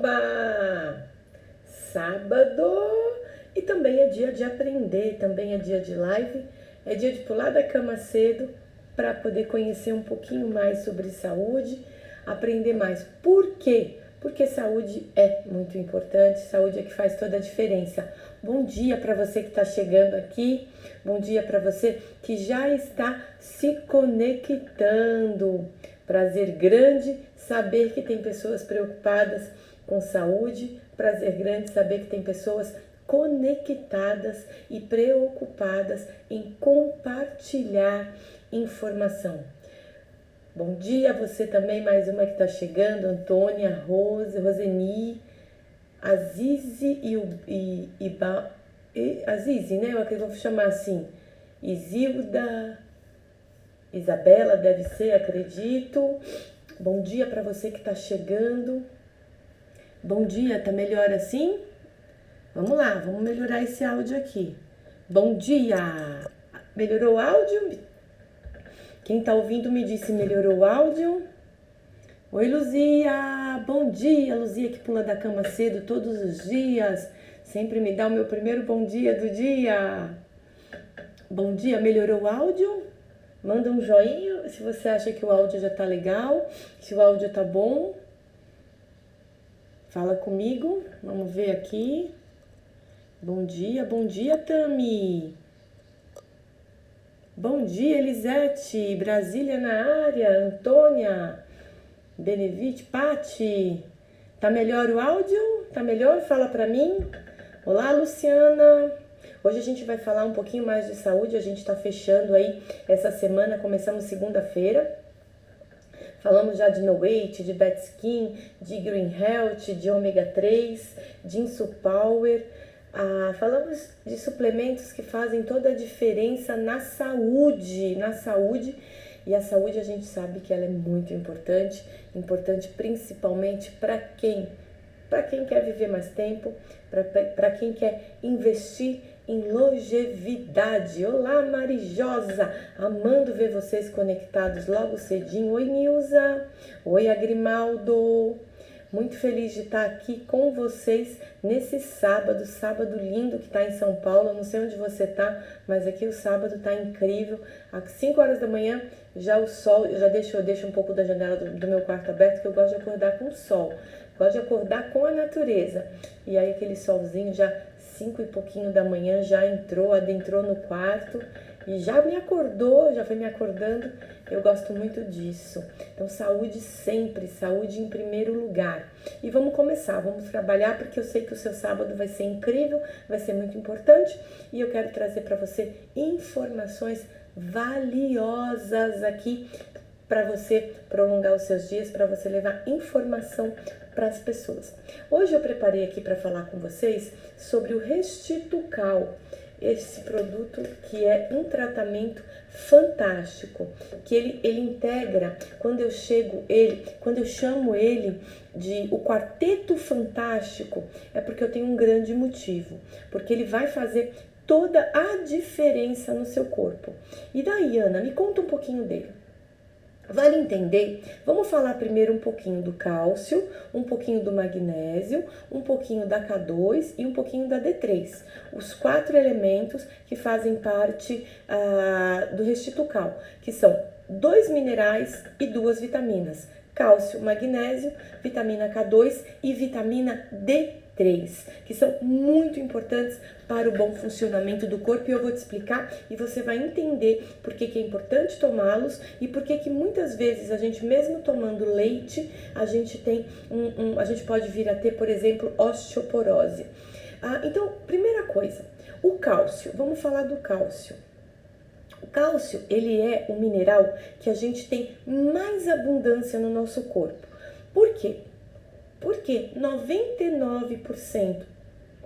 Oba! Sábado! E também é dia de aprender, também é dia de live, é dia de pular da cama cedo para poder conhecer um pouquinho mais sobre saúde, aprender mais. Por quê? Porque saúde é muito importante, saúde é que faz toda a diferença. Bom dia para você que está chegando aqui, bom dia para você que já está se conectando. Prazer grande saber que tem pessoas preocupadas com saúde, prazer grande saber que tem pessoas conectadas e preocupadas em compartilhar informação. Bom dia a você também, mais uma que está chegando, Antônia, Rose, Roseni, Azize Azize, né? Eu vou chamar assim, Isilda, Isabela deve ser, acredito. Bom dia para você que está chegando. Bom dia, tá melhor assim? Vamos lá, vamos melhorar esse áudio aqui. Bom dia! Melhorou o áudio? Quem tá ouvindo me disse melhorou o áudio. Oi, Luzia! Bom dia, Luzia que pula da cama cedo todos os dias. Sempre me dá o meu primeiro bom dia do dia. Bom dia, melhorou o áudio? Manda um joinha se você acha que o áudio já tá legal, se o áudio tá bom. Fala comigo, vamos ver aqui. Bom dia, Tami. Bom dia, Elisete. Brasília na área. Antônia. Benevite. Pati. Tá melhor o áudio? Tá melhor? Fala pra mim. Olá, Luciana. Hoje a gente vai falar um pouquinho mais de saúde. A gente tá fechando aí essa semana. Começamos segunda-feira. Falamos já de No Weight, de Bad Skin, de Green Health, de ômega 3, de Insupower. Falamos de suplementos que fazem toda a diferença na saúde, e a saúde a gente sabe que ela é muito importante principalmente para quem quer viver mais tempo, para quem quer investir em longevidade. Olá, Marijosa, amando ver vocês conectados logo cedinho. Oi, Nilza, oi, Agrimaldo. Muito feliz de estar aqui com vocês nesse sábado lindo que está em São Paulo. Eu não sei onde você está, mas aqui o sábado está incrível. Às 5 horas da manhã, já o sol, eu deixo um pouco da janela do meu quarto aberto, que eu gosto de acordar com o sol. Gosto de acordar com a natureza. E aí aquele solzinho já 5 e pouquinho da manhã já adentrou no quarto e já me acordou, já foi me acordando. Eu gosto muito disso. Então, saúde sempre, saúde em primeiro lugar. E vamos começar, vamos trabalhar, porque eu sei que o seu sábado vai ser incrível, vai ser muito importante. E eu quero trazer para você informações valiosas aqui para você prolongar os seus dias, para você levar informação para as pessoas. Hoje eu preparei aqui para falar com vocês sobre o Restitucal, esse produto que é um tratamento fantástico, que ele integra, quando eu chamo ele de o quarteto fantástico, é porque eu tenho um grande motivo, porque ele vai fazer toda a diferença no seu corpo. E daí, Ana, me conta um pouquinho dele. Vale entender? Vamos falar primeiro um pouquinho do cálcio, um pouquinho do magnésio, um pouquinho da K2 e um pouquinho da D3. Os 4 elementos que fazem parte do Restitucal, que são 2 minerais e 2 vitaminas. Cálcio, magnésio, vitamina K2 e vitamina D3, que são muito importantes para o bom funcionamento do corpo, e eu vou te explicar e você vai entender por que é importante tomá-los e por que muitas vezes a gente, mesmo tomando leite, a gente pode vir a ter, por exemplo, osteoporose. Então, primeira coisa, o cálcio. Vamos falar do cálcio. O cálcio, ele é um mineral que a gente tem mais abundância no nosso corpo. Por quê? Porque 99%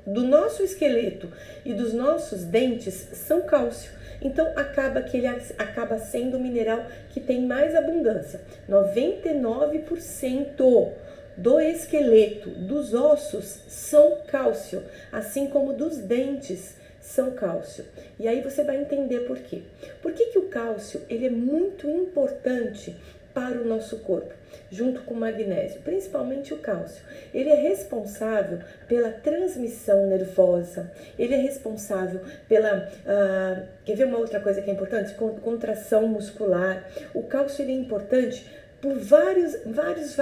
do nosso esqueleto e dos nossos dentes são cálcio. Então, acaba que ele acaba sendo o mineral que tem mais abundância. 99% do esqueleto, dos ossos, são cálcio, assim como dos dentes são cálcio. E aí você vai entender por quê. Por que o cálcio ele é muito importante para o nosso corpo, junto com o magnésio, principalmente o cálcio. Ele é responsável pela transmissão nervosa, ele é responsável pela, quer ver uma outra coisa que é importante? Contração muscular. O cálcio ele é importante por vários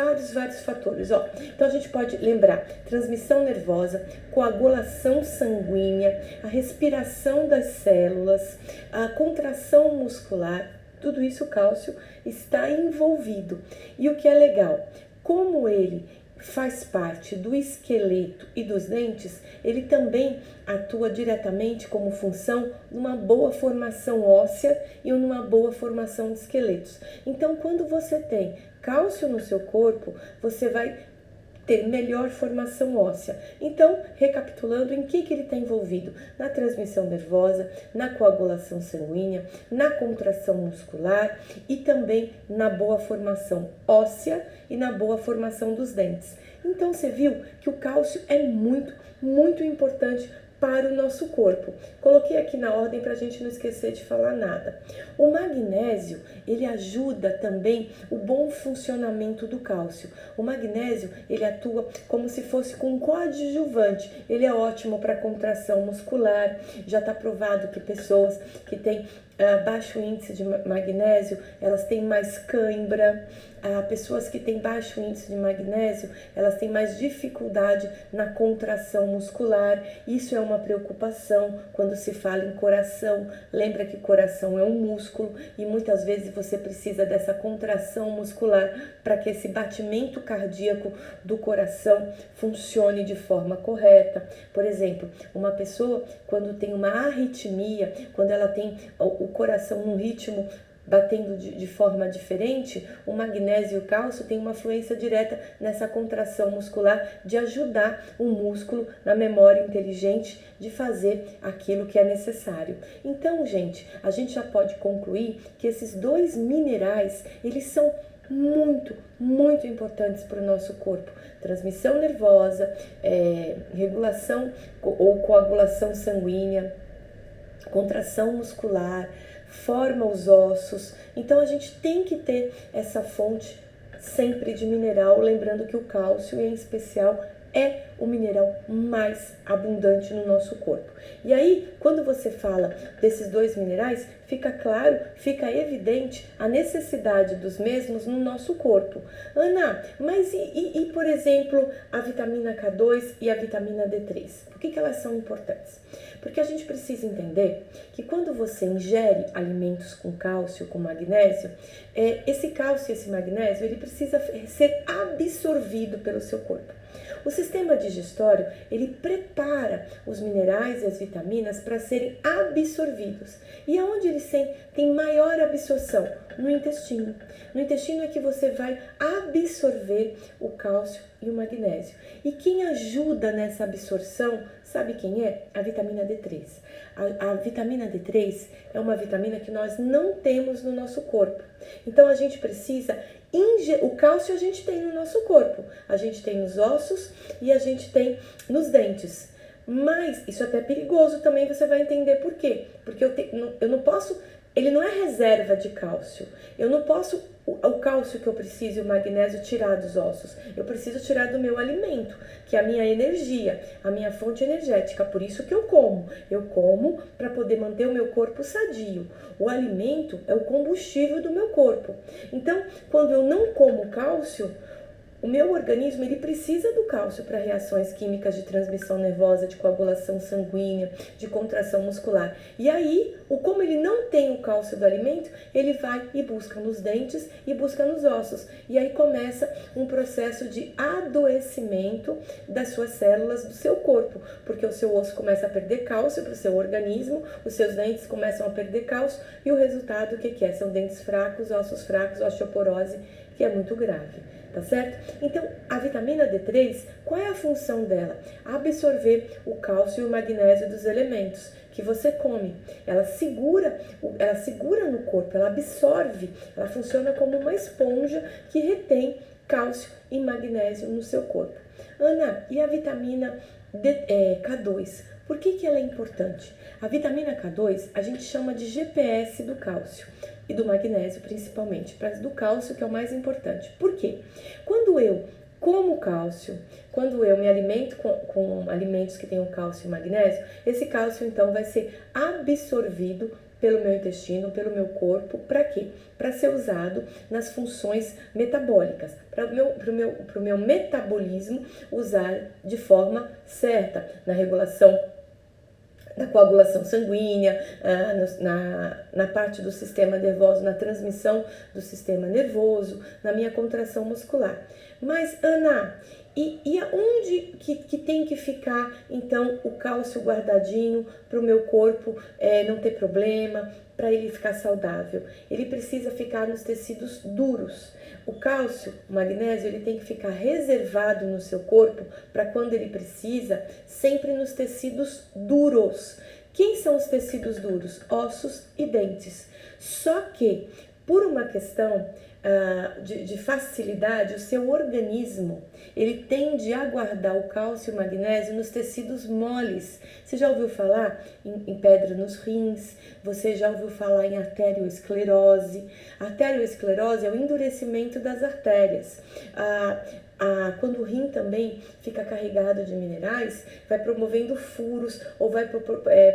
fatores. Ó. Então a gente pode lembrar transmissão nervosa, coagulação sanguínea, a respiração das células, a contração muscular, tudo isso o cálcio está envolvido. E o que é legal, como ele faz parte do esqueleto e dos dentes, ele também atua diretamente como função numa boa formação óssea e numa boa formação de esqueletos. Então, quando você tem cálcio no seu corpo, você vai ter melhor formação óssea. Então, recapitulando, em que ele está envolvido? Na transmissão nervosa, na coagulação sanguínea, na contração muscular e também na boa formação óssea e na boa formação dos dentes. Então, você viu que o cálcio é muito importante para o nosso corpo. Coloquei aqui na ordem para a gente não esquecer de falar nada. O magnésio, ele ajuda também o bom funcionamento do cálcio. O magnésio, ele atua como se fosse com um coadjuvante. Ele é ótimo para contração muscular. Já está provado que pessoas que têm baixo índice de magnésio, elas têm mais cãibra. Pessoas que têm baixo índice de magnésio, elas têm mais dificuldade na contração muscular. Isso é uma preocupação quando se fala em coração. Lembra que coração é um músculo e muitas vezes você precisa dessa contração muscular para que esse batimento cardíaco do coração funcione de forma correta. Por exemplo, uma pessoa quando tem uma arritmia, quando ela tem o coração num ritmo batendo de forma diferente, o magnésio e o cálcio têm uma influência direta nessa contração muscular de ajudar o músculo na memória inteligente de fazer aquilo que é necessário. Então, gente, a gente já pode concluir que esses dois minerais, eles são muito importantes para o nosso corpo. Transmissão nervosa, regulação ou coagulação sanguínea, contração muscular, forma os ossos. Então a gente tem que ter essa fonte sempre de mineral, lembrando que o cálcio, em especial, é o mineral mais abundante no nosso corpo. E aí, quando você fala desses dois minerais, fica claro, fica evidente a necessidade dos mesmos no nosso corpo. Ana, mas por exemplo, a vitamina K2 e a vitamina D3? Por que elas são importantes? Porque a gente precisa entender que quando você ingere alimentos com cálcio, com magnésio, esse cálcio e esse magnésio, ele precisa ser absorvido pelo seu corpo. O sistema digestório, ele prepara os minerais e as vitaminas para serem absorvidos. E aonde eles têm maior absorção? No intestino. No intestino é que você vai absorver o cálcio e o magnésio. E quem ajuda nessa absorção, sabe quem é? A vitamina D3. A vitamina D3 é uma vitamina que nós não temos no nosso corpo. Então a gente precisa o cálcio a gente tem no nosso corpo, a gente tem nos ossos e a gente tem nos dentes. Mas isso até é perigoso também, você vai entender por quê. Porque eu não posso, ele não é reserva de cálcio. Eu não posso o cálcio que eu preciso e o magnésio tirar dos ossos. Eu preciso tirar do meu alimento, que é a minha energia, a minha fonte energética. Por isso que eu como. Eu como para poder manter o meu corpo sadio. O alimento é o combustível do meu corpo. Então, quando eu não como cálcio, o meu organismo ele precisa do cálcio para reações químicas de transmissão nervosa, de coagulação sanguínea, de contração muscular. E aí, como ele não tem o cálcio do alimento, ele vai e busca nos dentes e busca nos ossos. E aí começa um processo de adoecimento das suas células do seu corpo, porque o seu osso começa a perder cálcio para o seu organismo, os seus dentes começam a perder cálcio e o resultado, o que é? São dentes fracos, ossos fracos, osteoporose, que é muito grave. Tá certo? Então, a vitamina D3, qual é a função dela? Absorver o cálcio e o magnésio dos elementos que você come. Ela segura no corpo, ela absorve, ela funciona como uma esponja que retém cálcio e magnésio no seu corpo. Ana, e a vitamina K2? Por que ela é importante? A vitamina K2 a gente chama de GPS do cálcio. e do magnésio, principalmente, do cálcio, que é o mais importante. Por quê? Quando eu como cálcio, quando eu me alimento com alimentos que tenham cálcio e magnésio, esse cálcio então vai ser absorvido pelo meu intestino, pelo meu corpo, para quê? Para ser usado nas funções metabólicas, para o meu metabolismo usar de forma certa, na regulação da coagulação sanguínea, na parte do sistema nervoso, na transmissão do sistema nervoso, na minha contração muscular. Mas, Ana, e aonde que tem que ficar, então, o cálcio guardadinho para o meu corpo não ter problema, para ele ficar saudável? Ele precisa ficar nos tecidos duros. O cálcio, o magnésio, ele tem que ficar reservado no seu corpo para quando ele precisa, sempre nos tecidos duros. Quem são os tecidos duros? Ossos e dentes. Só que, por uma questão de facilidade, o seu organismo, ele tende a guardar o cálcio e o magnésio nos tecidos moles. Você já ouviu falar em pedra nos rins? Você já ouviu falar em arteriosclerose? A arteriosclerose é o endurecimento das artérias. Quando o rim também fica carregado de minerais, vai promovendo furos ou vai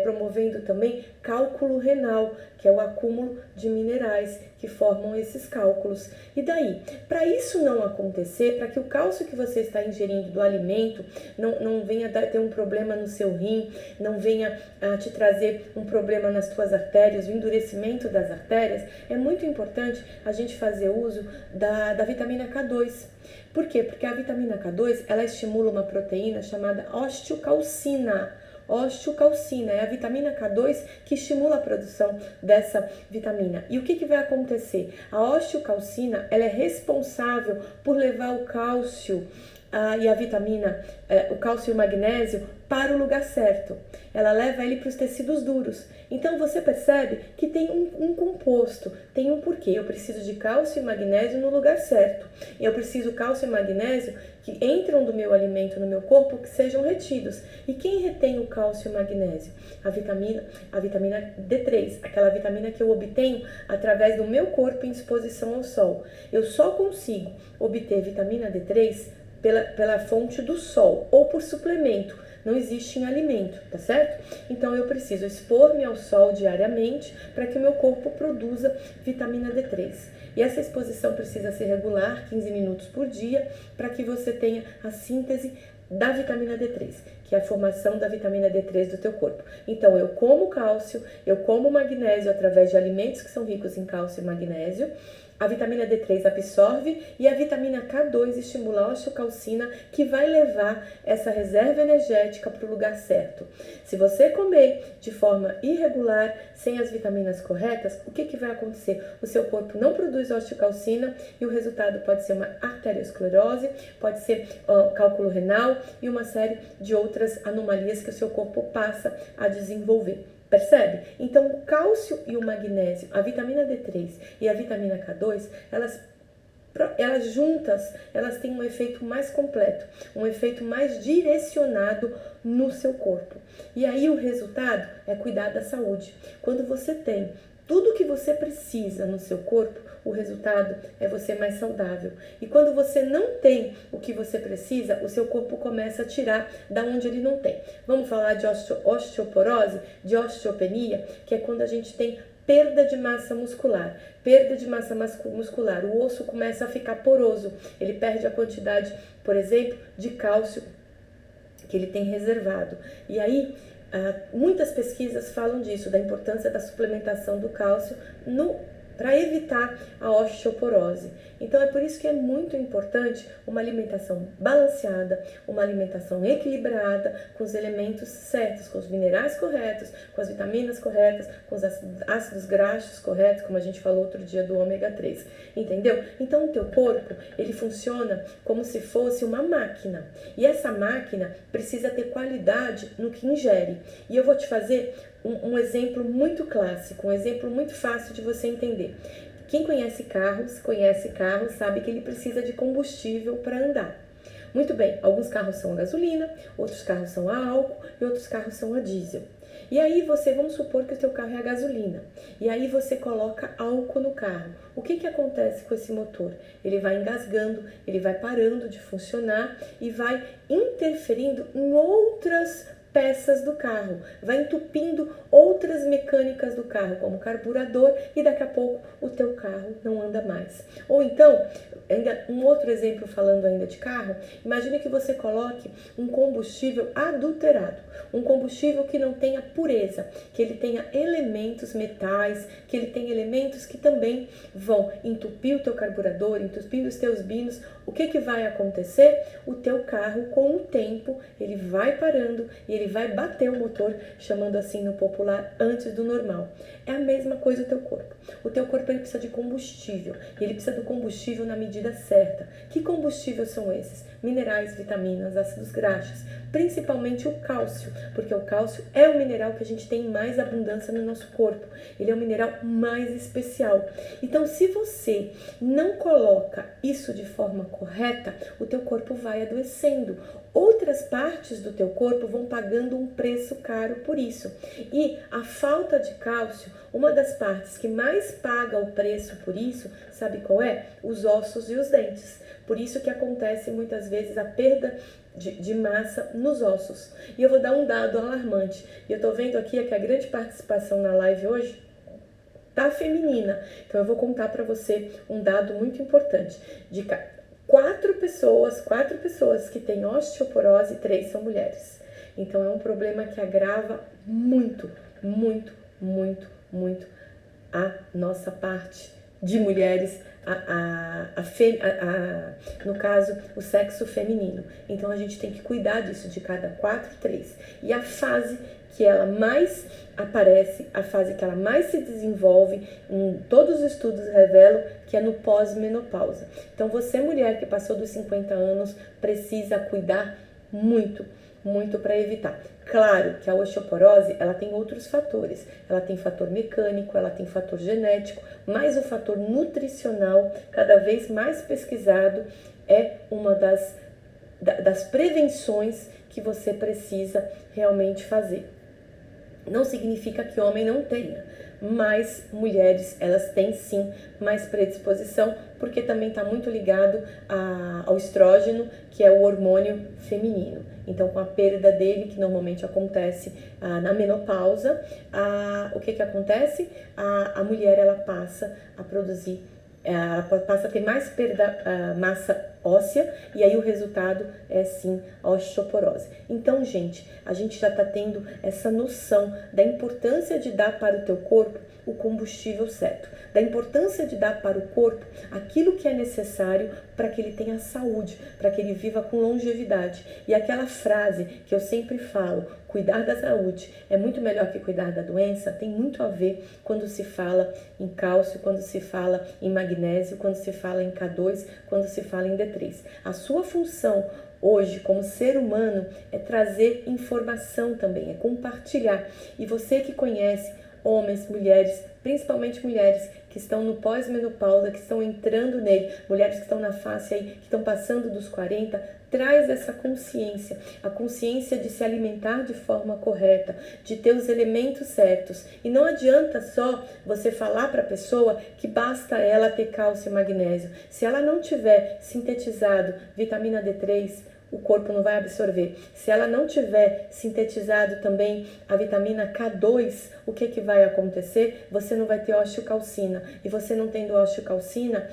promovendo também cálculo renal, que é o acúmulo de minerais que formam esses cálculos. E daí, para isso não acontecer, para que o cálcio que você está ingerindo do alimento não venha ter um problema no seu rim, não venha te trazer um problema nas tuas artérias, o endurecimento das artérias, é muito importante a gente fazer uso da vitamina K2. Por quê? Porque a vitamina K2, ela estimula uma proteína chamada osteocalcina. Osteocalcina é a vitamina K2 que estimula a produção dessa vitamina. E o que vai acontecer? A osteocalcina, ela é responsável por levar o cálcio e a vitamina, o cálcio e o magnésio para o lugar certo. Ela leva ele para os tecidos duros. Então você percebe que tem um composto, tem um porquê. Eu preciso de cálcio e magnésio no lugar certo. E eu preciso cálcio e magnésio que entram do meu alimento no meu corpo, que sejam retidos. E quem retém o cálcio e o magnésio? A vitamina D3, aquela vitamina que eu obtenho através do meu corpo em exposição ao sol. Eu só consigo obter vitamina D3 pela fonte do sol ou por suplemento. Não existe em alimento, tá certo? Então eu preciso expor-me ao sol diariamente para que o meu corpo produza vitamina D3. E essa exposição precisa ser regular, 15 minutos por dia, para que você tenha a síntese da vitamina D3, que é a formação da vitamina D3 do teu corpo. Então eu como cálcio, eu como magnésio através de alimentos que são ricos em cálcio e magnésio. A vitamina D3 absorve e a vitamina K2 estimula a osteocalcina, que vai levar essa reserva energética para o lugar certo. Se você comer de forma irregular, sem as vitaminas corretas, o que vai acontecer? O seu corpo não produz osteocalcina e o resultado pode ser uma arteriosclerose, pode ser cálculo renal e uma série de outras anomalias que o seu corpo passa a desenvolver. Percebe? Então, o cálcio e o magnésio, a vitamina D3 e a vitamina K2, elas juntas, elas têm um efeito mais completo, um efeito mais direcionado no seu corpo. E aí o resultado é cuidar da saúde. Quando você tem tudo o que você precisa no seu corpo, o resultado é você mais saudável. E quando você não tem o que você precisa, o seu corpo começa a tirar da onde ele não tem. Vamos falar de osteoporose, de osteopenia, que é quando a gente tem perda de massa muscular. Perda de massa muscular, o osso começa a ficar poroso. Ele perde a quantidade, por exemplo, de cálcio que ele tem reservado. E aí, muitas pesquisas falam disso, da importância da suplementação do cálcio para evitar a osteoporose. Então é por isso que é muito importante uma alimentação balanceada, uma alimentação equilibrada, com os elementos certos, com os minerais corretos, com as vitaminas corretas, com os ácidos graxos corretos, como a gente falou outro dia do ômega 3. Entendeu? Então o teu corpo, ele funciona como se fosse uma máquina. E essa máquina precisa ter qualidade no que ingere. E eu vou te fazer um exemplo muito clássico, um exemplo muito fácil de você entender. Quem conhece carros, sabe que ele precisa de combustível para andar. Muito bem, alguns carros são a gasolina, outros carros são a álcool e outros carros são a diesel. E aí vamos supor que o teu carro é a gasolina. E aí você coloca álcool no carro. O que acontece com esse motor? Ele vai engasgando, ele vai parando de funcionar e vai interferindo em outras peças do carro, vai entupindo outras mecânicas do carro, como carburador, e daqui a pouco o teu carro não anda mais. Ou então, ainda um outro exemplo falando ainda de carro, imagine que você coloque um combustível adulterado, um combustível que não tenha pureza, que ele tenha elementos metais, que ele tenha elementos que também vão entupir o teu carburador, entupir os teus binos. O que vai acontecer? O teu carro, com o tempo, ele vai parando e ele vai bater o motor, chamando assim no popular, antes do normal. É a mesma coisa o teu corpo. O teu corpo ele precisa de combustível, e ele precisa do combustível na medida certa. Que combustíveis são esses? Minerais, vitaminas, ácidos graxos, principalmente o cálcio, porque o cálcio é o mineral que a gente tem mais abundância no nosso corpo. Ele é o mineral mais especial. Então, se você não coloca isso de forma correta, o teu corpo vai adoecendo. Outras partes do teu corpo vão pagando um preço caro por isso. E a falta de cálcio, uma das partes que mais paga o preço por isso, sabe qual é? Os ossos e os dentes. Por isso que acontece muitas vezes a perda de massa nos ossos. E eu vou dar um dado alarmante. E eu tô vendo aqui que a grande participação na live hoje tá feminina. Então eu vou contar para você um dado muito importante. De quatro pessoas que têm osteoporose, 3 são mulheres. Então é um problema que agrava muito, muito, muito, muito a nossa parte de mulheres, no caso, o sexo feminino. Então a gente tem que cuidar disso, de cada 4, 3. E a fase que ela mais aparece, a fase que ela mais se desenvolve, todos os estudos revelam que é no pós-menopausa. Então você, mulher que passou dos 50 anos, precisa cuidar muito, muito para evitar. Claro que a osteoporose, ela tem outros fatores. Ela tem fator mecânico, ela tem fator genético, mas o fator nutricional, cada vez mais pesquisado, é uma das prevenções que você precisa realmente fazer. Não significa que homem não tenha, mas mulheres, elas têm sim mais predisposição, porque também está muito ligado ao estrógeno, que é o hormônio feminino. Então, com a perda dele, que normalmente acontece na menopausa, o que acontece? A mulher, ela passa a produzir, ela passa a ter mais perda massa óssea, e aí o resultado é sim a osteoporose. Então, gente, a gente já está tendo essa noção da importância de dar para o teu corpo o combustível certo, da importância de dar para o corpo aquilo que é necessário para que ele tenha saúde, para que ele viva com longevidade. E aquela frase que eu sempre falo, cuidar da saúde é muito melhor que cuidar da doença, tem muito a ver quando se fala em cálcio, quando se fala em magnésio, quando se fala em K2, quando se fala em D3. A sua função hoje, como ser humano, é trazer informação também, é compartilhar. E você que conhece homens, mulheres, principalmente mulheres que estão no pós-menopausa, que estão entrando nele, mulheres que estão na face aí, que estão passando dos 40, traz essa consciência, a consciência de se alimentar de forma correta, de ter os elementos certos. E não adianta só você falar para a pessoa que basta ela ter cálcio e magnésio. Se ela não tiver sintetizado vitamina D3, o corpo não vai absorver. Se ela não tiver sintetizado também a vitamina K2, o que vai acontecer? Você não vai ter osteocalcina. E você não tendo osteocalcina,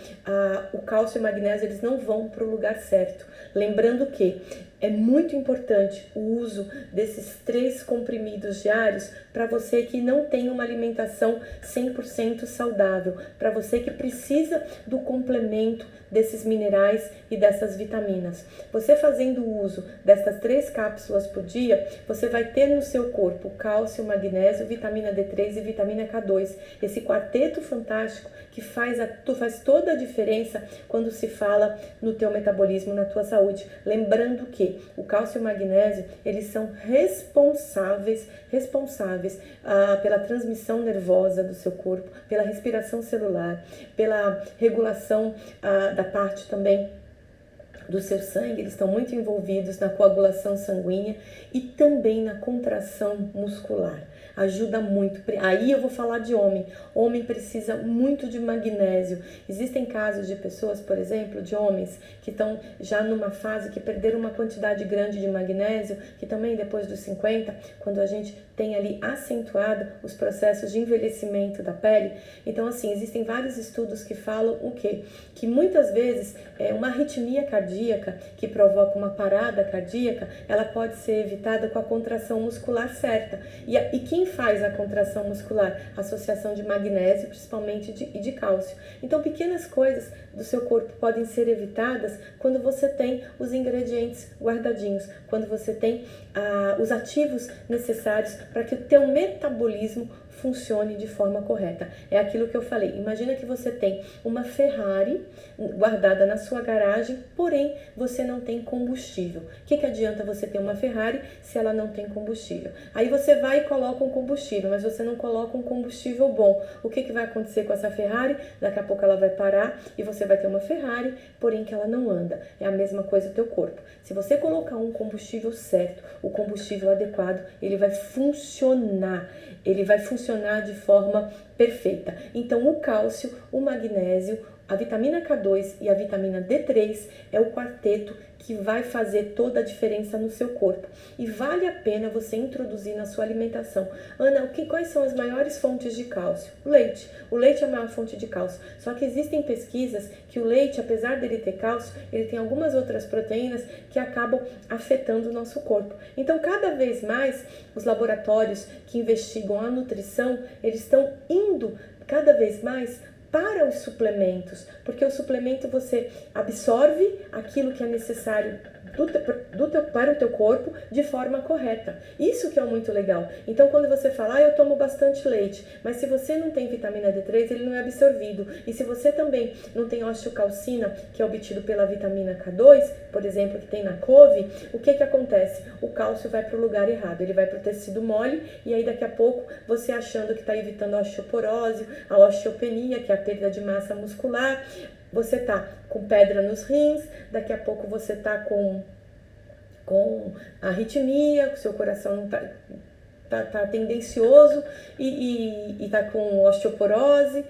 o cálcio e o magnésio, eles não vão para o lugar certo. Lembrando que é muito importante o uso desses 3 comprimidos diários para você que não tem uma alimentação 100% saudável, para você que precisa do complemento desses minerais e dessas vitaminas. Você fazendo uso dessas 3 cápsulas por dia, você vai ter no seu corpo cálcio, magnésio, vitamina D3 e vitamina K2. Esse quarteto fantástico que faz toda a diferença quando se fala no teu metabolismo, na tua saúde. Lembrando que o cálcio e o magnésio, eles são responsáveis pela transmissão nervosa do seu corpo, pela respiração celular, pela regulação da parte também do seu sangue, eles estão muito envolvidos na coagulação sanguínea e também na contração muscular. Ajuda muito. Aí eu vou falar de homem. Homem precisa muito de magnésio. Existem casos de pessoas, por exemplo, de homens que estão já numa fase que perderam uma quantidade grande de magnésio, que também depois dos 50, quando a gente tem ali acentuado os processos de envelhecimento da pele. Então, assim, existem vários estudos que falam o quê? Que muitas vezes uma arritmia cardíaca que provoca uma parada cardíaca, ela pode ser evitada com a contração muscular certa. E quem faz a contração muscular? Associação de magnésio, principalmente e de cálcio. Então, pequenas coisas do seu corpo podem ser evitadas quando você tem os ingredientes guardadinhos, quando você tem os ativos necessários para que o teu metabolismo funcione de forma correta. É aquilo que eu falei. Imagina que você tem uma Ferrari guardada na sua garagem, porém você não tem combustível. O que adianta você ter uma Ferrari se ela não tem combustível? Aí você vai e coloca um combustível, mas você não coloca um combustível bom. O que vai acontecer com essa Ferrari? Daqui a pouco ela vai parar e você vai ter uma Ferrari, porém que ela não anda. É a mesma coisa do teu corpo. Se você colocar um combustível certo, o combustível adequado, ele vai funcionar. Ele vai funcionar de forma perfeita. Então, o cálcio, o magnésio, a vitamina K2 e a vitamina D3 é o quarteto que vai fazer toda a diferença no seu corpo. E vale a pena você introduzir na sua alimentação. Ana, quais são as maiores fontes de cálcio? O leite. O leite é a maior fonte de cálcio. Só que existem pesquisas que o leite, apesar dele ter cálcio, ele tem algumas outras proteínas que acabam afetando o nosso corpo. Então, cada vez mais, os laboratórios que investigam a nutrição, eles estão indo cada vez mais para os suplementos, porque o suplemento você absorve aquilo que é necessário para o teu corpo de forma correta. Isso que é muito legal. Então, quando você fala, eu tomo bastante leite, mas se você não tem vitamina D3, ele não é absorvido. E se você também não tem osteocalcina, que é obtido pela vitamina K2, por exemplo, que tem na couve, o que acontece? O cálcio vai para o lugar errado, ele vai para o tecido mole, e aí daqui a pouco, você achando que está evitando a osteoporose, a osteopenia, que é a perda de massa muscular, você tá com pedra nos rins, daqui a pouco você tá com arritmia, o seu coração não tá tendencioso e tá com osteoporose,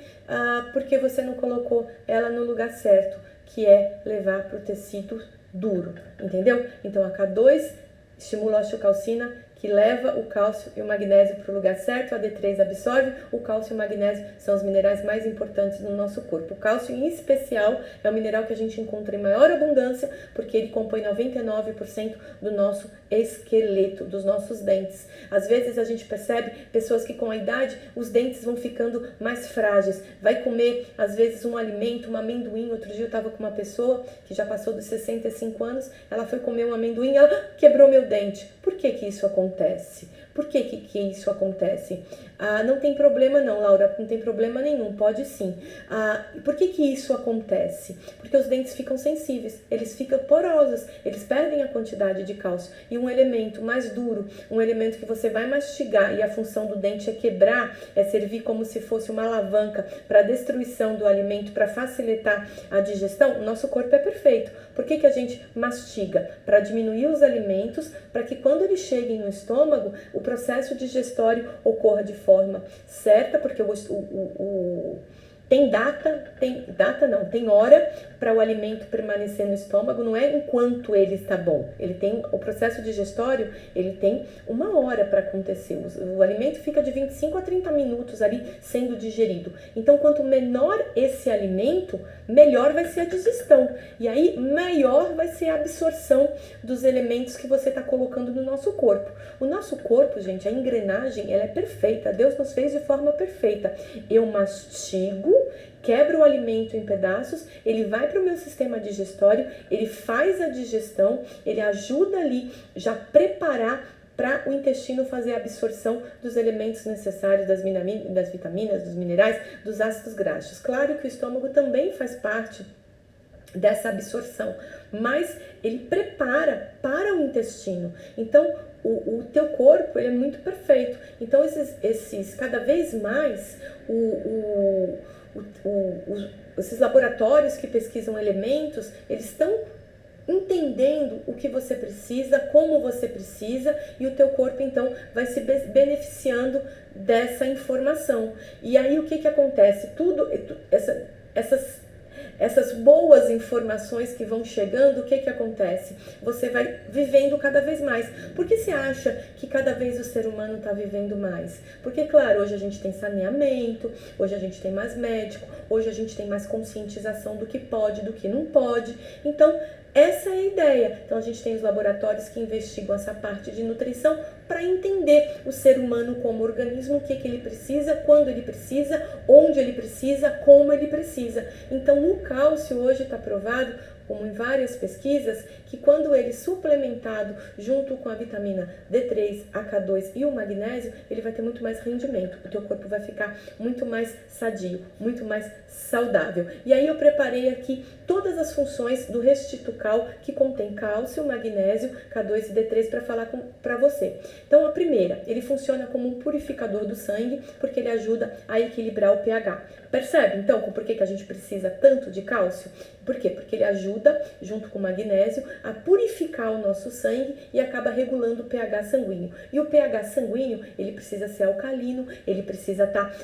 porque você não colocou ela no lugar certo, que é levar para o tecido duro, entendeu? Então a K2 estimula a osteocalcina, que leva o cálcio e o magnésio para o lugar certo, a D3 absorve, o cálcio e o magnésio são os minerais mais importantes no nosso corpo. O cálcio, em especial, é o mineral que a gente encontra em maior abundância, porque ele compõe 99% do nosso esqueleto, dos nossos dentes. Às vezes a gente percebe pessoas que com a idade, os dentes vão ficando mais frágeis. Vai comer, às vezes, um alimento, um amendoim. Outro dia eu estava com uma pessoa que já passou dos 65 anos, ela foi comer um amendoim, ela quebrou meu dente. Por que isso acontece? Por que isso acontece? Não tem problema não, Laura, não tem problema nenhum, pode sim. Por que isso acontece? Porque os dentes ficam sensíveis, eles ficam porosos, eles perdem a quantidade de cálcio. E um elemento mais duro, um elemento que você vai mastigar e a função do dente é quebrar, é servir como se fosse uma alavanca para a destruição do alimento, para facilitar a digestão, o nosso corpo é perfeito. Por que a gente mastiga? Para diminuir os alimentos, para que quando eles cheguem no estômago, o processo digestório ocorra de forma certa, porque tem hora para o alimento permanecer no estômago, não é enquanto ele está bom. O processo digestório, ele tem uma hora para acontecer. O alimento fica de 25 a 30 minutos ali sendo digerido. Então, quanto menor esse alimento, melhor vai ser a digestão. E aí, maior vai ser a absorção dos elementos que você está colocando no nosso corpo. O nosso corpo, gente, a engrenagem, ela é perfeita. Deus nos fez de forma perfeita. Eu mastigo, quebra o alimento em pedaços, ele vai para o meu sistema digestório, ele faz a digestão, ele ajuda ali já preparar para o intestino fazer a absorção dos elementos necessários, das vitaminas, dos minerais, dos ácidos graxos. Claro que o estômago também faz parte dessa absorção, mas ele prepara para o intestino. Então, o teu corpo, ele é muito perfeito. Então, esses cada vez mais, esses laboratórios que pesquisam elementos, eles estão entendendo o que você precisa, como você precisa, e o teu corpo então vai se beneficiando dessa informação. E aí o que acontece? Essas boas informações que vão chegando, o que acontece? Você vai vivendo cada vez mais. Por que você acha que cada vez o ser humano está vivendo mais? Porque, claro, hoje a gente tem saneamento, hoje a gente tem mais médico, hoje a gente tem mais conscientização do que pode, do que não pode. Então, essa é a ideia. Então, a gente tem os laboratórios que investigam essa parte de nutrição para entender o ser humano como organismo, o que ele precisa, quando ele precisa, onde ele precisa, como ele precisa. Então, o cálcio hoje está provado, como em várias pesquisas, que quando ele suplementado junto com a vitamina D3, AK2 e o magnésio, ele vai ter muito mais rendimento. O teu corpo vai ficar muito mais sadio, muito mais saudável. E aí eu preparei aqui todas as funções do Restitucal, que contém cálcio, magnésio, K2 e D3, para falar para você. Então, a primeira, ele funciona como um purificador do sangue, porque ele ajuda a equilibrar o pH. Percebe, então, por que a gente precisa tanto de cálcio? Por quê? Porque ele ajuda, junto com o magnésio, a purificar o nosso sangue e acaba regulando o pH sanguíneo. E o pH sanguíneo, ele precisa ser alcalino, ele precisa estar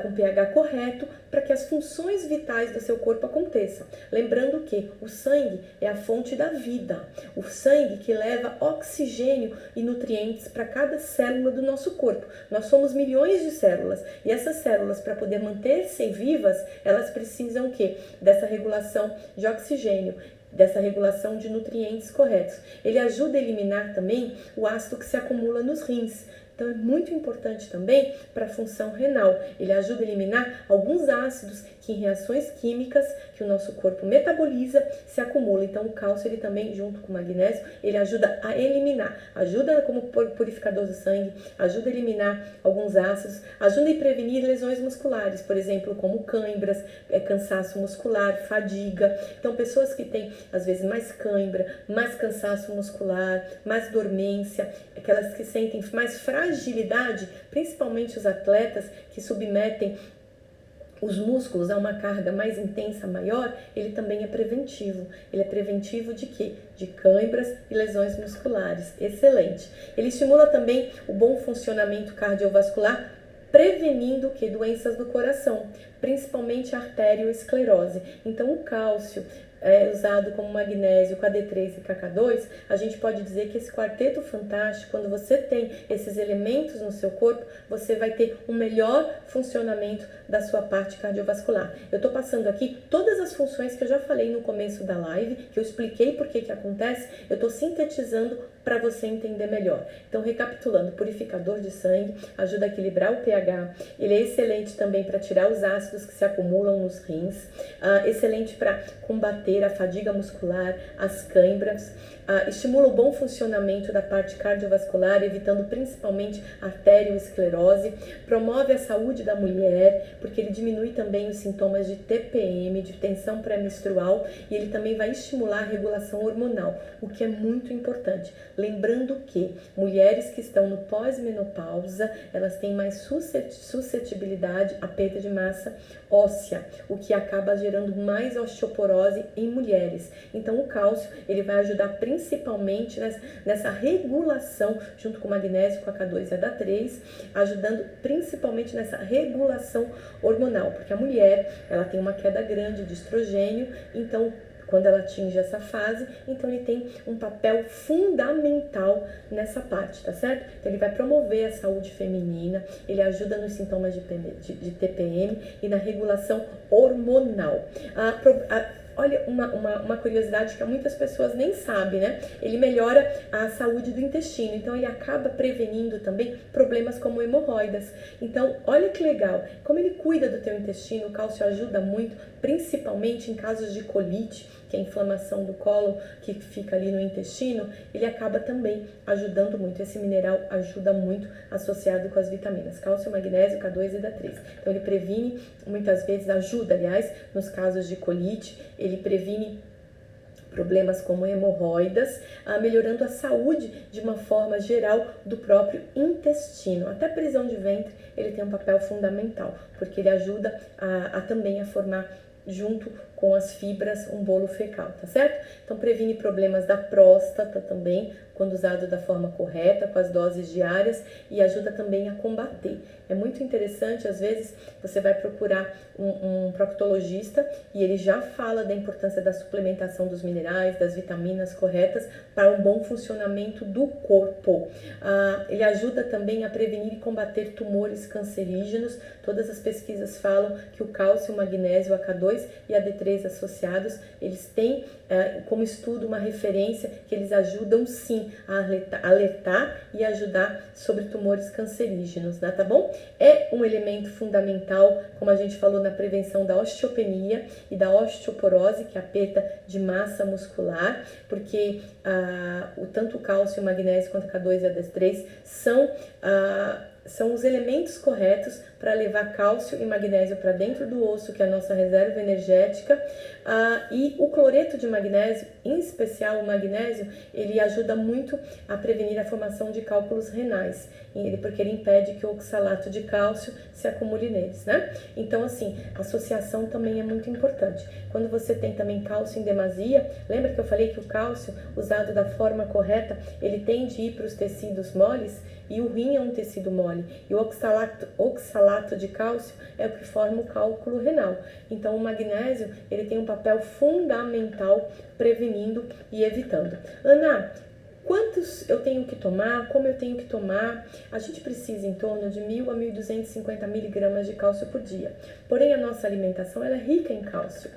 com o pH correto para que as funções vitais do seu corpo aconteçam. Lembrando que o sangue é a fonte da vida. O sangue que leva oxigênio e nutrientes para cada célula do nosso corpo. Nós somos milhões de células e essas células, para poder manter-se vivas, elas precisam o quê? Dessa regulação de oxigênio, dessa regulação de nutrientes corretos. Ele ajuda a eliminar também o ácido que se acumula nos rins. Então, é muito importante também para a função renal. Ele ajuda a eliminar alguns ácidos que em reações químicas que o nosso corpo metaboliza se acumula. Então, o cálcio, ele também, junto com o magnésio, ele ajuda a eliminar. Ajuda como purificador do sangue, ajuda a eliminar alguns ácidos, ajuda a prevenir lesões musculares, por exemplo, como cãibras, cansaço muscular, fadiga. Então, pessoas que têm, às vezes, mais cãibra, mais cansaço muscular, mais dormência, aquelas que sentem mais fragilidade, principalmente os atletas que submetem os músculos a uma carga mais intensa, maior, ele também é preventivo. Ele é preventivo de quê? De cãibras e lesões musculares. Excelente. Ele estimula também o bom funcionamento cardiovascular, prevenindo que doenças do coração, principalmente a arteriosclerose. Então, o cálcio usado como magnésio, KD3 e KK2, a gente pode dizer que esse quarteto fantástico, quando você tem esses elementos no seu corpo, você vai ter um melhor funcionamento da sua parte cardiovascular. Eu estou passando aqui todas as funções que eu já falei no começo da live, que eu expliquei por que acontece, eu estou sintetizando para você entender melhor. Então, recapitulando, purificador de sangue, ajuda a equilibrar o pH, ele é excelente também para tirar os ácidos que se acumulam nos rins, excelente para combater a fadiga muscular, as cãibras, estimula o bom funcionamento da parte cardiovascular, evitando principalmente arteriosclerose, promove a saúde da mulher, porque ele diminui também os sintomas de TPM, de tensão pré-menstrual, e ele também vai estimular a regulação hormonal, o que é muito importante. Lembrando que mulheres que estão no pós-menopausa, elas têm mais suscetibilidade à perda de massa óssea, o que acaba gerando mais osteoporose em mulheres. Então, o cálcio, ele vai ajudar principalmente nessa regulação, junto com o magnésio, com a K2 e a D3, ajudando principalmente nessa regulação hormonal, porque a mulher, ela tem uma queda grande de estrogênio, então, quando ela atinge essa fase, então ele tem um papel fundamental nessa parte, tá certo? Então ele vai promover a saúde feminina, ele ajuda nos sintomas de TPM e na regulação hormonal. Olha, uma curiosidade que muitas pessoas nem sabem, né? Ele melhora a saúde do intestino, então ele acaba prevenindo também problemas como hemorroidas. Então, olha que legal, como ele cuida do teu intestino, o cálcio ajuda muito, principalmente em casos de colite, que é a inflamação do cólon que fica ali no intestino, ele acaba também ajudando muito. Esse mineral ajuda muito associado com as vitaminas, cálcio, magnésio, K2 e D3. Então, ele previne, muitas vezes ajuda, aliás, nos casos de colite, ele previne problemas como hemorroidas, melhorando a saúde de uma forma geral do próprio intestino. Até prisão de ventre, ele tem um papel fundamental, porque ele ajuda também a formar, junto com as fibras um bolo fecal, tá certo? Então previne problemas da próstata também, quando usado da forma correta, com as doses diárias, e ajuda também a combater. É muito interessante, às vezes, você vai procurar um proctologista e ele já fala da importância da suplementação dos minerais, das vitaminas corretas para um bom funcionamento do corpo. Ele ajuda também a prevenir e combater tumores cancerígenos. Todas as pesquisas falam que o cálcio, o magnésio, a K2 e a D3 associados, eles têm como estudo uma referência que eles ajudam sim a alertar e ajudar sobre tumores cancerígenos, né, tá bom? É um elemento fundamental, como a gente falou, na prevenção da osteopenia e da osteoporose, que é a perda de massa muscular, porque tanto o cálcio, o magnésio quanto a K2 e a D3 são os elementos corretos para levar cálcio e magnésio para dentro do osso, que é a nossa reserva energética, e o cloreto de magnésio, em especial o magnésio, ele ajuda muito a prevenir a formação de cálculos renais, porque ele impede que o oxalato de cálcio se acumule neles, né? Então, assim, a associação também é muito importante. Quando você tem também cálcio em demasia, lembra que eu falei que o cálcio, usado da forma correta, ele tende a ir para os tecidos moles, e o rim é um tecido mole, e o oxalato de cálcio é o que forma o cálculo renal. Então o magnésio, ele tem um papel fundamental prevenindo e evitando. Ana, quantos eu tenho que tomar? Como eu tenho que tomar? A gente precisa em torno de 1.000 a 1.250 miligramas de cálcio por dia. Porém, a nossa alimentação ela é rica em cálcio.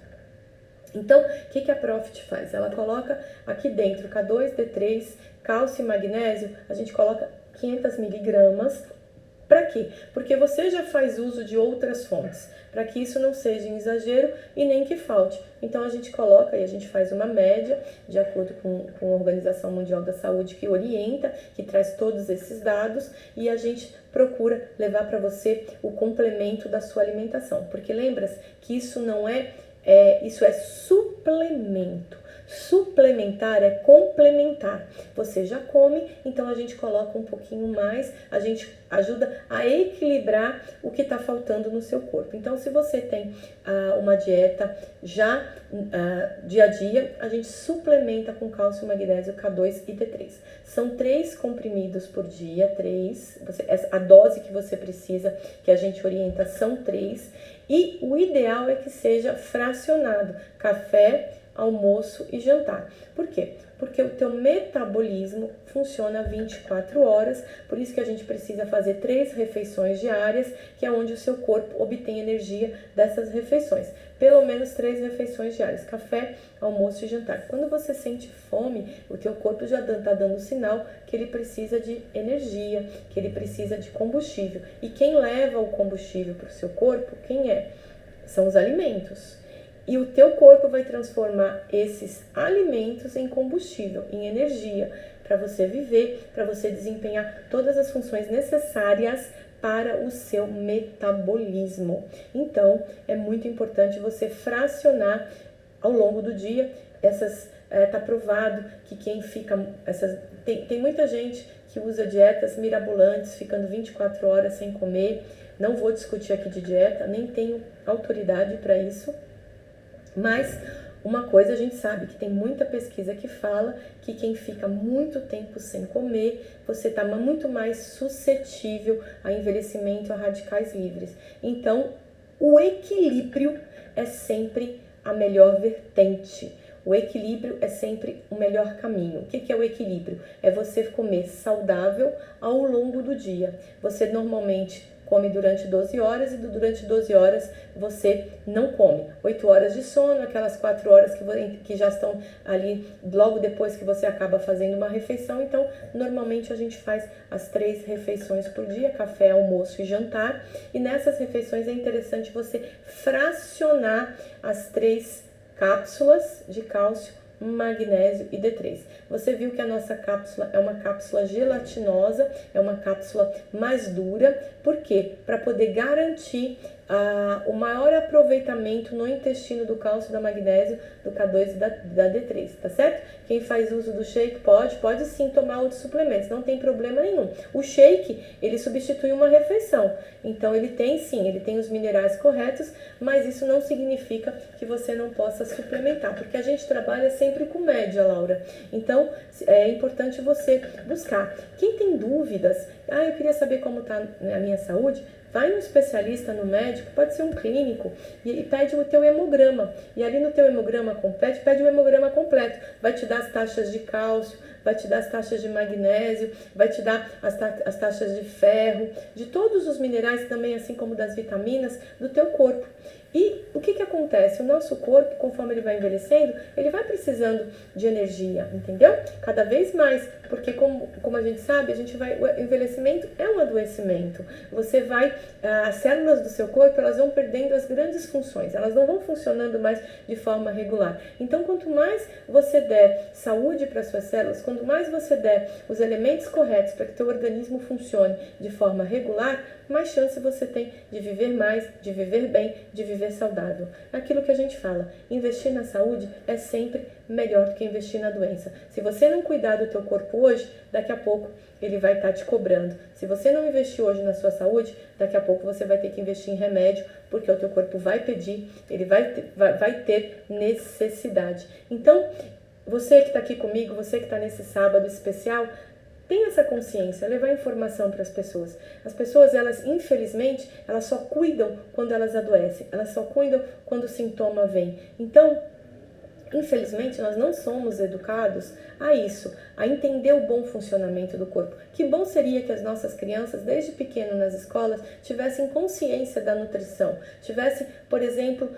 Então, o que a Profit faz? Ela coloca aqui dentro K2, D3, cálcio e magnésio, a gente coloca 500 miligramas. Para quê? Porque você já faz uso de outras fontes, para que isso não seja um exagero e nem que falte. Então a gente coloca e a gente faz uma média, de acordo com a Organização Mundial da Saúde, que orienta, que traz todos esses dados, e a gente procura levar para você o complemento da sua alimentação. Porque lembra-se que isso não isso é suplemento. Suplementar é complementar. Você já come, então a gente coloca um pouquinho mais, a gente ajuda a equilibrar o que está faltando no seu corpo. Então, se você tem uma dieta já dia a dia, a gente suplementa com cálcio, magnésio, K2 e D3. São 3 comprimidos por dia, 3. A dose que você precisa, que a gente orienta, são 3. E o ideal é que seja fracionado: café, almoço e jantar. Por quê? Porque o teu metabolismo funciona 24 horas, por isso que a gente precisa fazer 3 refeições diárias, que é onde o seu corpo obtém energia dessas refeições. Pelo menos 3 refeições diárias: café, almoço e jantar. Quando você sente fome, o teu corpo já está dando sinal que ele precisa de energia, que ele precisa de combustível. E quem leva o combustível para o seu corpo, quem é? São os alimentos. E o teu corpo vai transformar esses alimentos em combustível, em energia, para você viver, para você desempenhar todas as funções necessárias para o seu metabolismo. Então, é muito importante você fracionar ao longo do dia tá provado que quem fica... Tem muita gente que usa dietas mirabolantes, ficando 24 horas sem comer. Não vou discutir aqui de dieta, nem tenho autoridade para isso. Mas uma coisa a gente sabe, que tem muita pesquisa que fala que quem fica muito tempo sem comer, você está muito mais suscetível a envelhecimento, a radicais livres. Então, o equilíbrio é sempre a melhor vertente. O equilíbrio é sempre o melhor caminho. O que é o equilíbrio? É você comer saudável ao longo do dia. Você normalmente come durante 12 horas e durante 12 horas você não come. 8 horas de sono, aquelas 4 horas que já estão ali logo depois que você acaba fazendo uma refeição. Então, normalmente a gente faz as 3 refeições por dia: café, almoço e jantar. E nessas refeições é interessante você fracionar as 3 cápsulas de cálcio, magnésio e D3. Você viu que a nossa cápsula é uma cápsula gelatinosa, é uma cápsula mais dura. Por quê? Para poder garantir o maior aproveitamento no intestino do cálcio, da magnésio, do K2 e da D3, tá certo? Quem faz uso do shake pode sim tomar outros suplementos, não tem problema nenhum. O shake, ele substitui uma refeição, então ele tem os minerais corretos, mas isso não significa que você não possa suplementar, porque a gente trabalha sempre com média, Laura. Então, é importante você buscar. Quem tem dúvidas, eu queria saber como está a minha saúde, vai no especialista, no médico, pode ser um clínico, e pede o teu hemograma. E ali no teu hemograma completo, pede o hemograma completo. Vai te dar as taxas de cálcio, vai te dar as taxas de magnésio, vai te dar as taxas de ferro, de todos os minerais também, assim como das vitaminas do teu corpo. E o que acontece? O nosso corpo, conforme ele vai envelhecendo, ele vai precisando de energia, entendeu? Cada vez mais, porque como a gente sabe, o envelhecimento é um adoecimento. As células do seu corpo, elas vão perdendo as grandes funções, elas não vão funcionando mais de forma regular. Então, quanto mais você der saúde para suas células, quanto mais você der os elementos corretos para que teu organismo funcione de forma regular, mais chance você tem de viver mais, de viver bem, de viver saudável. Aquilo que a gente fala, investir na saúde é sempre melhor do que investir na doença. Se você não cuidar do teu corpo hoje, daqui a pouco ele vai estar te cobrando. Se você não investir hoje na sua saúde, daqui a pouco você vai ter que investir em remédio, porque o teu corpo vai pedir, ele vai ter necessidade. Então, você que está aqui comigo, você que está nesse sábado especial, tenha essa consciência, levar informação para as pessoas. As pessoas, elas, infelizmente, elas só cuidam quando elas adoecem. Elas só cuidam quando o sintoma vem. Então, infelizmente, nós não somos educados a isso, a entender o bom funcionamento do corpo. Que bom seria que as nossas crianças, desde pequeno nas escolas, tivessem consciência da nutrição. Tivessem, por exemplo,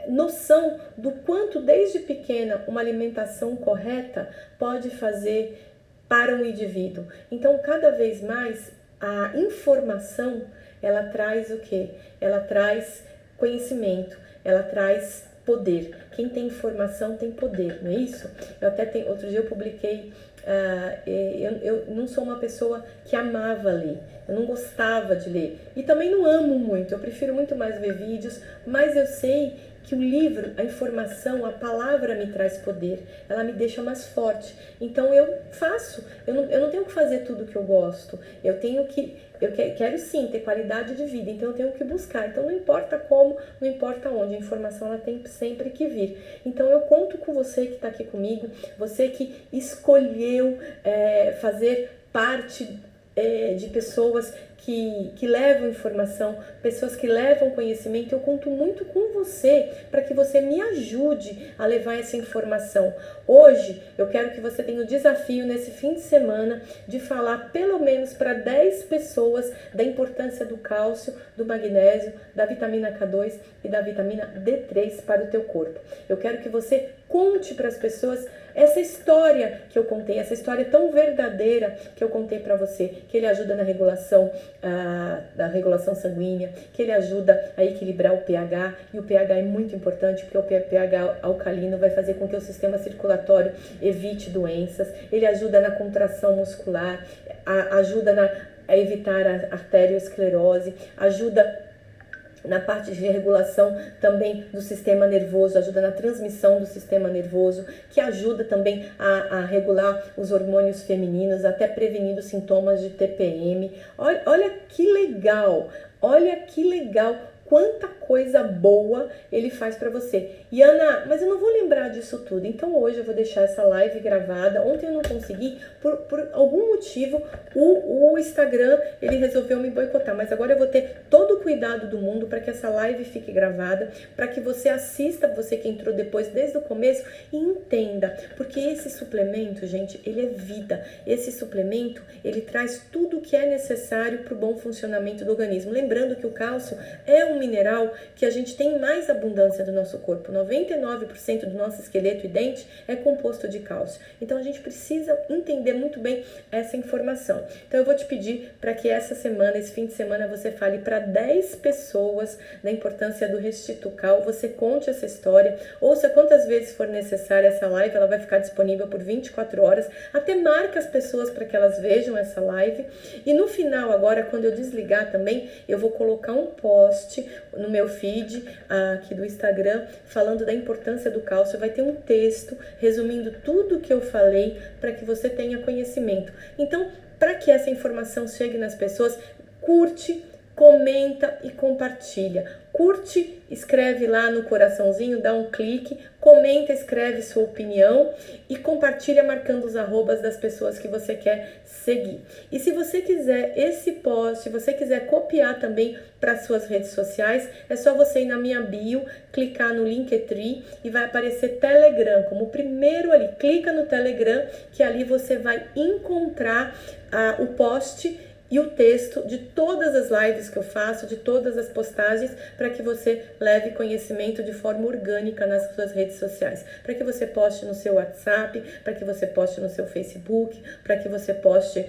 noção do quanto, desde pequena, uma alimentação correta pode fazer para um indivíduo. Então, cada vez mais, a informação, ela traz o quê? Ela traz conhecimento, ela traz poder. Quem tem informação tem poder, não é isso? Outro dia eu publiquei, eu não sou uma pessoa que amava ler, eu não gostava de ler, e também não amo muito, eu prefiro muito mais ver vídeos, mas eu sei que o livro, a informação, a palavra me traz poder, ela me deixa mais forte. Então eu faço, eu não tenho que fazer tudo que eu gosto, eu quero sim ter qualidade de vida, então eu tenho que buscar. Então não importa como, não importa onde, a informação ela tem sempre que vir. Então eu conto com você que está aqui comigo, você que escolheu fazer parte de pessoas que levam informação, pessoas que levam conhecimento. Eu conto muito com você para que você me ajude a levar essa informação. Hoje eu quero que você tenha o desafio nesse fim de semana de falar pelo menos para 10 pessoas da importância do cálcio, do magnésio, da vitamina K2 e da vitamina D3 para o teu corpo. Eu quero que você conte para as pessoas essa história que eu contei, essa história tão verdadeira que eu contei para você, que ele ajuda na regulação da regulação sanguínea, que ele ajuda a equilibrar o pH, e o pH é muito importante porque o pH alcalino vai fazer com que o sistema circulatório evite doenças, ele ajuda na contração muscular, ajuda a evitar a arteriosclerose, ajuda na parte de regulação também do sistema nervoso, ajuda na transmissão do sistema nervoso, que ajuda também a regular os hormônios femininos, até prevenindo sintomas de TPM. Olha que legal, quanta coisa boa ele faz para você. E Ana, mas eu não vou lembrar disso tudo, então hoje eu vou deixar essa live gravada. Ontem eu não consegui, por algum motivo, o Instagram, ele resolveu me boicotar, mas agora eu vou ter todo o cuidado do mundo para que essa live fique gravada, para que você assista, você que entrou depois, desde o começo, e entenda, porque esse suplemento, gente, ele é vida. Esse suplemento, ele traz tudo o que é necessário para o bom funcionamento do organismo. Lembrando que o cálcio é um mineral que a gente tem mais abundância do nosso corpo. 99% do nosso esqueleto e dente é composto de cálcio. Então a gente precisa entender muito bem essa informação. Então eu vou te pedir para que essa semana, esse fim de semana, você fale para 10 pessoas da importância do Restitucal, você conte essa história, ouça quantas vezes for necessária essa live, ela vai ficar disponível por 24 horas, até marca as pessoas para que elas vejam essa live. E no final agora, quando eu desligar também, eu vou colocar um post post no meu feed aqui do Instagram falando da importância do cálcio. Vai ter um texto resumindo tudo o que eu falei para que você tenha conhecimento. Então, para que essa informação chegue nas pessoas, curte, comenta e compartilha. Curte, escreve lá no coraçãozinho, dá um clique, comenta, escreve sua opinião e compartilha marcando os arrobas das pessoas que você quer seguir. E se você quiser esse post, se você quiser copiar também para suas redes sociais, é só você ir na minha bio, clicar no Linktree e vai aparecer Telegram como o primeiro ali. Clica no Telegram que ali você vai encontrar o post e o texto de todas as lives que eu faço, de todas as postagens, para que você leve conhecimento de forma orgânica nas suas redes sociais. Para que você poste no seu WhatsApp, para que você poste no seu Facebook, para que você poste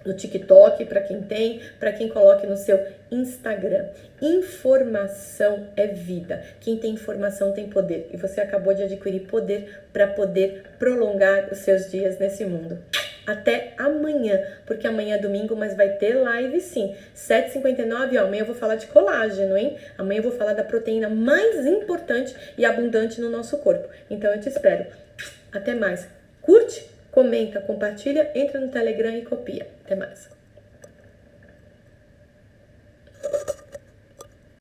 no TikTok, para quem tem, para quem coloque no seu Instagram. Informação é vida. Quem tem informação tem poder. E você acabou de adquirir poder para poder prolongar os seus dias nesse mundo. Até amanhã, porque amanhã é domingo, mas vai ter live sim. 7h59, amanhã eu vou falar de colágeno, hein? Amanhã eu vou falar da proteína mais importante e abundante no nosso corpo. Então eu te espero. Até mais. Curte, comenta, compartilha, entra no Telegram e copia. Até mais.